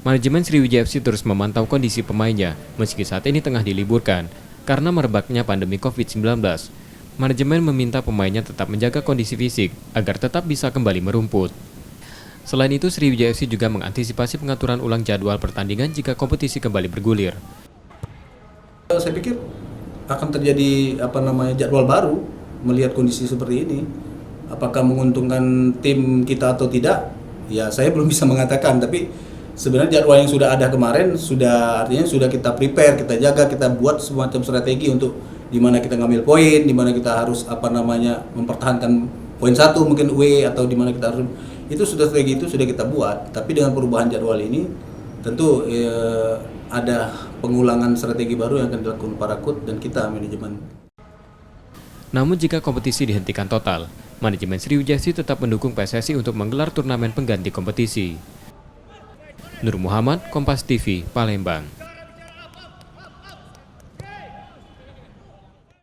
Manajemen Sriwijaya FC terus memantau kondisi pemainnya meski saat ini tengah diliburkan karena merebaknya pandemi COVID-19. Manajemen meminta pemainnya tetap menjaga kondisi fisik agar tetap bisa kembali merumput. Selain itu, Sriwijaya FC juga mengantisipasi pengaturan ulang jadwal pertandingan jika kompetisi kembali bergulir. Saya pikir akan terjadi jadwal baru melihat kondisi seperti ini. Apakah menguntungkan tim kita atau tidak? Ya saya belum bisa mengatakan, tapi sebenarnya jadwal yang sudah ada kemarin artinya sudah kita prepare, kita jaga, kita buat semacam strategi untuk di mana kita ngambil poin, di mana kita harus mempertahankan poin satu mungkin away, atau di mana kita harus strategi itu sudah kita buat. Tapi dengan perubahan jadwal ini tentu ada pengulangan strategi baru yang akan dilakukan para coach dan kita manajemen. Namun jika kompetisi dihentikan total, manajemen Sriwijaya FC tetap mendukung PSSI untuk menggelar turnamen pengganti kompetisi. Nur Muhammad, Kompas TV, Palembang.